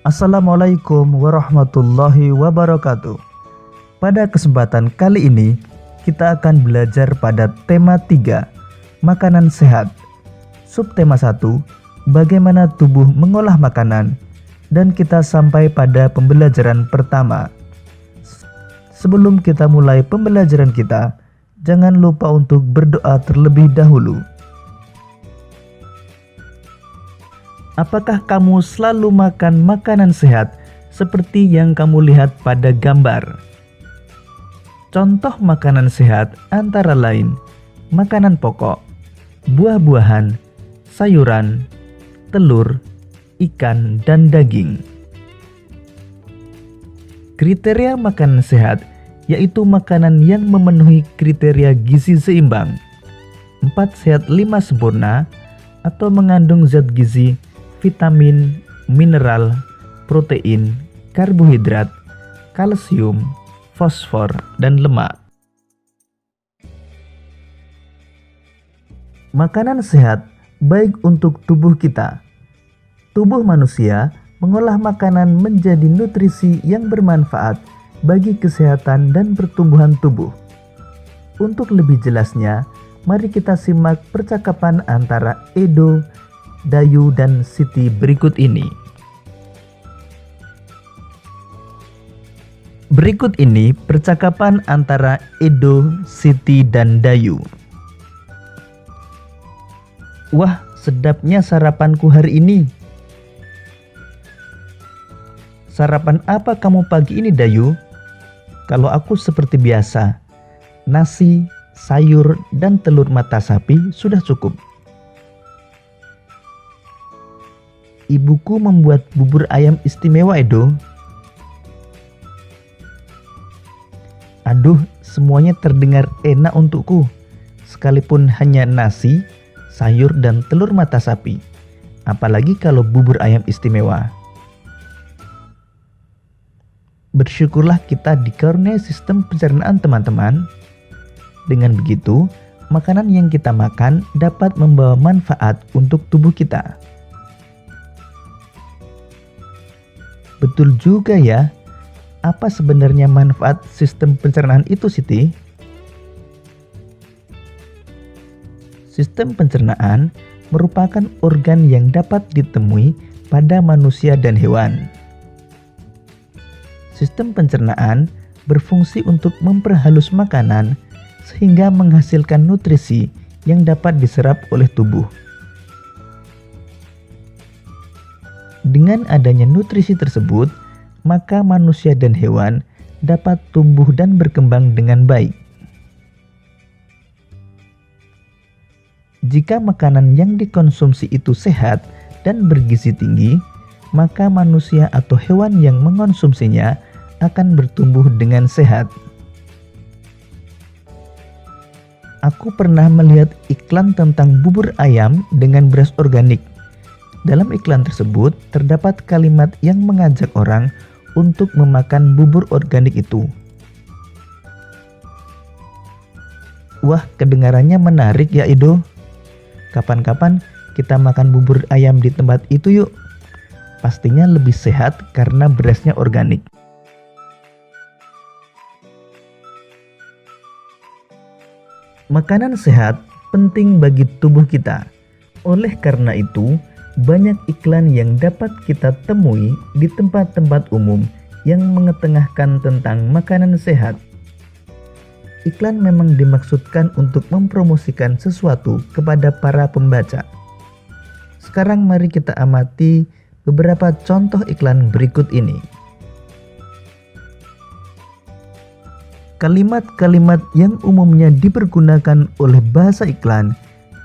Assalamualaikum warahmatullahi wabarakatuh. Pada kesempatan kali ini kita akan belajar pada tema 3, makanan sehat. Subtema 1, bagaimana tubuh mengolah makanan. Dan kita sampai pada pembelajaran pertama. Sebelum kita mulai pembelajaran kita, jangan lupa untuk berdoa terlebih dahulu. Apakah kamu selalu makan makanan sehat seperti yang kamu lihat pada gambar? Contoh makanan sehat antara lain makanan pokok, buah-buahan, sayuran, telur, ikan, dan daging. Kriteria makanan sehat yaitu makanan yang memenuhi kriteria gizi seimbang, 4 sehat 5 sempurna, atau mengandung zat gizi, vitamin, mineral, protein, karbohidrat, kalsium, fosfor, dan lemak. Makanan sehat baik untuk tubuh kita. Tubuh manusia mengolah makanan menjadi nutrisi yang bermanfaat bagi kesehatan dan pertumbuhan tubuh. Untuk lebih jelasnya, mari kita simak percakapan antara Edo, Dayu, dan Siti berikut ini. Berikut ini percakapan antara Edo, Siti, dan Dayu. Wah, sedapnya sarapanku hari ini. Sarapan apa kamu pagi ini, Dayu? Kalau aku seperti biasa, nasi, sayur, dan telur mata sapi sudah cukup. Ibuku membuat bubur ayam istimewa, Edo. Aduh, semuanya terdengar enak untukku, sekalipun hanya nasi, sayur, dan telur mata sapi. Apalagi kalau bubur ayam istimewa. Bersyukurlah kita dikaruniai sistem pencernaan, teman-teman. Dengan begitu, makanan yang kita makan dapat membawa manfaat untuk tubuh kita. Betul juga ya. Apa sebenarnya manfaat sistem pencernaan itu, Siti? Sistem pencernaan merupakan organ yang dapat ditemui pada manusia dan hewan. Sistem pencernaan berfungsi untuk memperhalus makanan sehingga menghasilkan nutrisi yang dapat diserap oleh tubuh. Dengan adanya nutrisi tersebut, maka manusia dan hewan dapat tumbuh dan berkembang dengan baik. Jika makanan yang dikonsumsi itu sehat dan bergizi tinggi, maka manusia atau hewan yang mengonsumsinya akan bertumbuh dengan sehat. Aku pernah melihat iklan tentang bubur ayam dengan beras organik. Dalam iklan tersebut terdapat kalimat yang mengajak orang untuk memakan bubur organik itu. Wah, kedengarannya menarik ya, Edo. Kapan-kapan kita makan bubur ayam di tempat itu yuk. Pastinya lebih sehat karena berasnya organik. Makanan sehat penting bagi tubuh kita. Oleh karena itu, banyak iklan yang dapat kita temui di tempat-tempat umum yang mengetengahkan tentang makanan sehat. Iklan memang dimaksudkan untuk mempromosikan sesuatu kepada para pembaca. Sekarang mari kita amati beberapa contoh iklan berikut ini. Kalimat-kalimat yang umumnya dipergunakan oleh bahasa iklan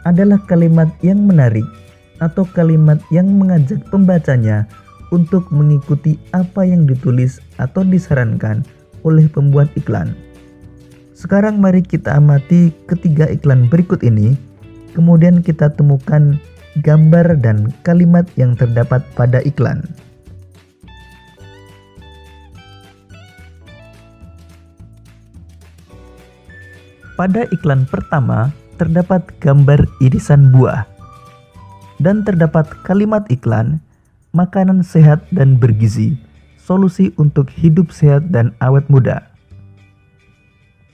adalah kalimat yang menarik atau kalimat yang mengajak pembacanya untuk mengikuti apa yang ditulis atau disarankan oleh pembuat iklan. Sekarang mari kita amati ketiga iklan berikut ini, kemudian kita temukan gambar dan kalimat yang terdapat pada iklan. Pada iklan pertama terdapat gambar irisan buah dan terdapat kalimat iklan, makanan sehat dan bergizi, solusi untuk hidup sehat dan awet muda.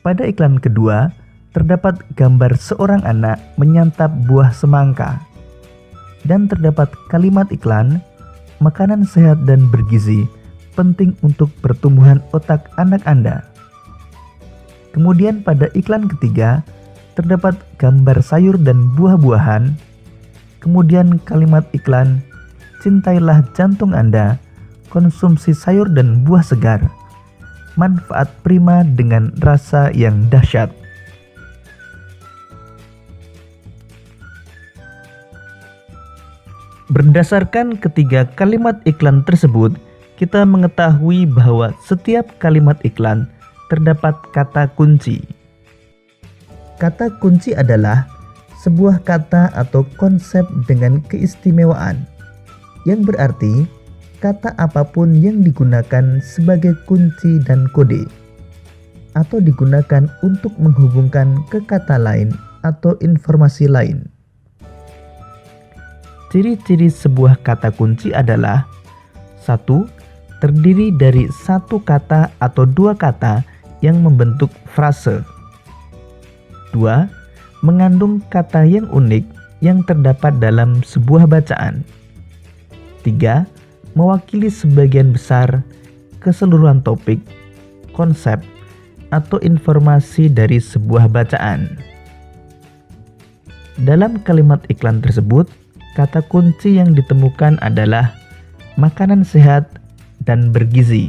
Pada iklan kedua, terdapat gambar seorang anak menyantap buah semangka. Dan terdapat kalimat iklan, makanan sehat dan bergizi penting untuk pertumbuhan otak anak Anda. Kemudian pada iklan ketiga, terdapat gambar sayur dan buah-buahan. Kemudian kalimat iklan, cintailah jantung Anda, konsumsi sayur dan buah segar. Manfaat prima dengan rasa yang dahsyat. Berdasarkan ketiga kalimat iklan tersebut, kita mengetahui bahwa setiap kalimat iklan terdapat kata kunci. Kata kunci adalah sebuah kata atau konsep dengan keistimewaan, yang berarti kata apapun yang digunakan sebagai kunci dan kode, atau digunakan untuk menghubungkan ke kata lain atau informasi lain. Ciri-ciri sebuah kata kunci adalah 1. Terdiri dari satu kata atau dua kata yang membentuk frase. 2. Mengandung kata yang unik yang terdapat dalam sebuah bacaan. 3. Mewakili sebagian besar keseluruhan topik, konsep, atau informasi dari sebuah bacaan. Dalam kalimat iklan tersebut, kata kunci yang ditemukan adalah makanan sehat dan bergizi.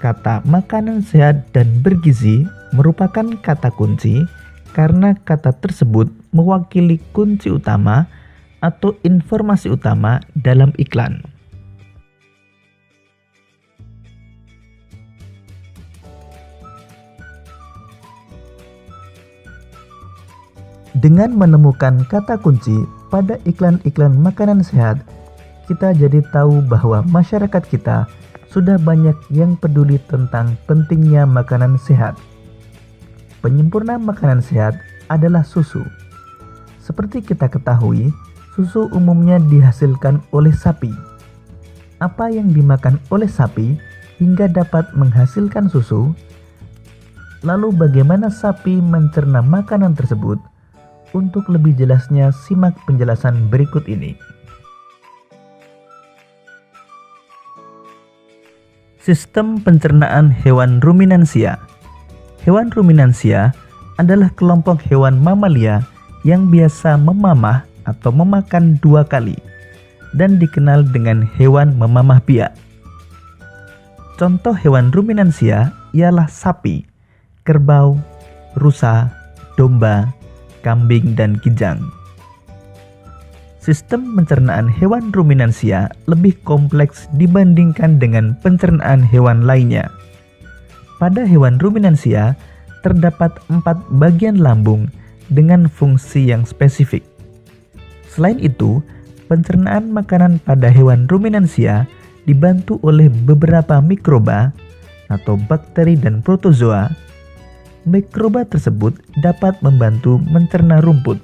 Kata makanan sehat dan bergizi merupakan kata kunci karena kata tersebut mewakili kunci utama atau informasi utama dalam iklan. Dengan menemukan kata kunci pada iklan-iklan makanan sehat, kita jadi tahu bahwa masyarakat kita sudah banyak yang peduli tentang pentingnya makanan sehat. Penyempurna makanan sehat adalah susu. Seperti kita ketahui, susu umumnya dihasilkan oleh sapi. Apa yang dimakan oleh sapi hingga dapat menghasilkan susu? Lalu bagaimana sapi mencerna makanan tersebut? Untuk lebih jelasnya, simak penjelasan berikut ini. Sistem pencernaan hewan ruminansia. Hewan ruminansia adalah kelompok hewan mamalia yang biasa memamah atau memakan dua kali dan dikenal dengan hewan memamah biak. Contoh hewan ruminansia ialah sapi, kerbau, rusa, domba, kambing, dan kijang. Sistem pencernaan hewan ruminansia lebih kompleks dibandingkan dengan pencernaan hewan lainnya. Pada hewan ruminansia, terdapat 4 bagian lambung dengan fungsi yang spesifik. Selain itu, pencernaan makanan pada hewan ruminansia dibantu oleh beberapa mikroba atau bakteri dan protozoa. Mikroba tersebut dapat membantu mencerna rumput.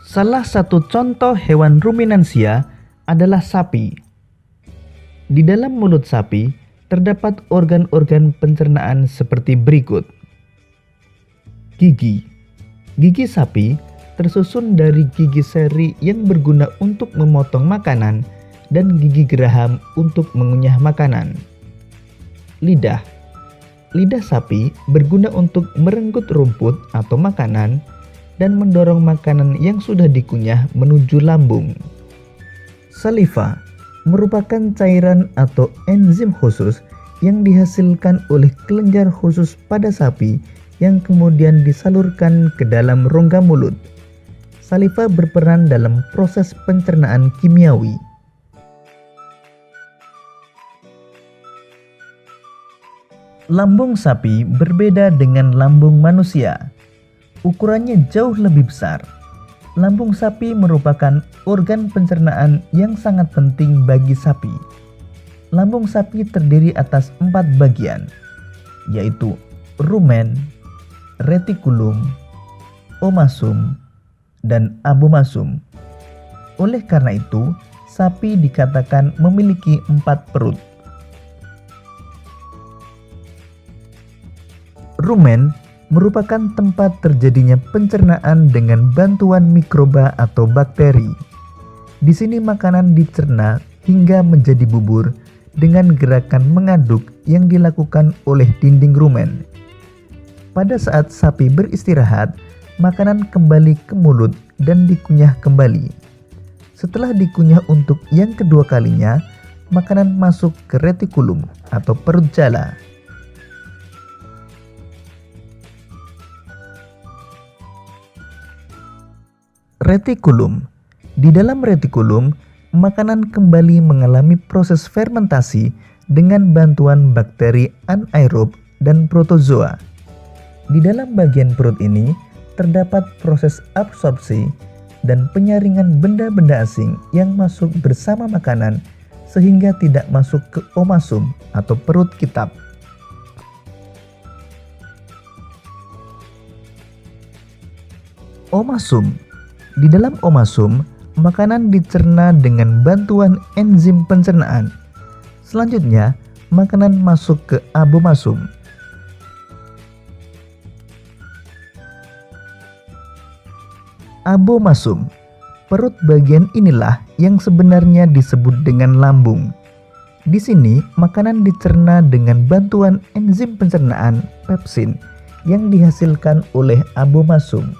Salah satu contoh hewan ruminansia adalah sapi. Di dalam mulut sapi terdapat organ-organ pencernaan seperti berikut. Gigi. Gigi sapi tersusun dari gigi seri yang berguna untuk memotong makanan dan gigi geraham untuk mengunyah makanan. Lidah. Lidah sapi berguna untuk merenggut rumput atau makanan dan mendorong makanan yang sudah dikunyah menuju lambung. Saliva merupakan cairan atau enzim khusus yang dihasilkan oleh kelenjar khusus pada sapi yang kemudian disalurkan ke dalam rongga mulut. Saliva berperan dalam proses pencernaan kimiawi. Lambung sapi berbeda dengan lambung manusia. Ukurannya jauh lebih besar. Lambung sapi merupakan organ pencernaan yang sangat penting bagi sapi. Lambung sapi terdiri atas 4 bagian, yaitu rumen, retikulum, omasum, dan abomasum. Oleh karena itu, sapi dikatakan memiliki 4 perut. Rumen merupakan tempat terjadinya pencernaan dengan bantuan mikroba atau bakteri. Di sini makanan dicerna hingga menjadi bubur dengan gerakan mengaduk yang dilakukan oleh dinding rumen. Pada saat sapi beristirahat, makanan kembali ke mulut dan dikunyah kembali. Setelah dikunyah untuk yang kedua kalinya, makanan masuk ke retikulum atau perut jala. Retikulum. Di dalam retikulum, makanan kembali mengalami proses fermentasi dengan bantuan bakteri anaerob dan protozoa. Di dalam bagian perut ini terdapat proses absorpsi dan penyaringan benda-benda asing yang masuk bersama makanan sehingga tidak masuk ke omasum atau perut kitab. Omasum. Di dalam omasum, makanan dicerna dengan bantuan enzim pencernaan. Selanjutnya, makanan masuk ke abomasum. Abomasum. Perut bagian inilah yang sebenarnya disebut dengan lambung. Di sini, makanan dicerna dengan bantuan enzim pencernaan pepsin yang dihasilkan oleh abomasum.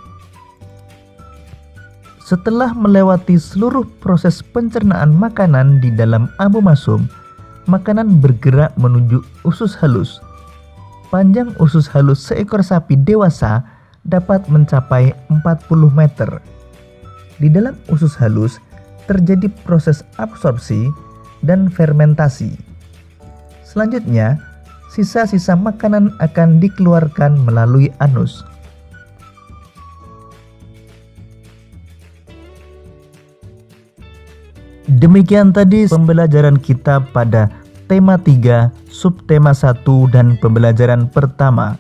Setelah melewati seluruh proses pencernaan makanan di dalam abomasum, makanan bergerak menuju usus halus. Panjang usus halus seekor sapi dewasa dapat mencapai 40 meter. Di dalam usus halus terjadi proses absorpsi dan fermentasi. Selanjutnya, sisa-sisa makanan akan dikeluarkan melalui anus. Demikian tadi pembelajaran kita pada tema 3, subtema 1 dan pembelajaran pertama.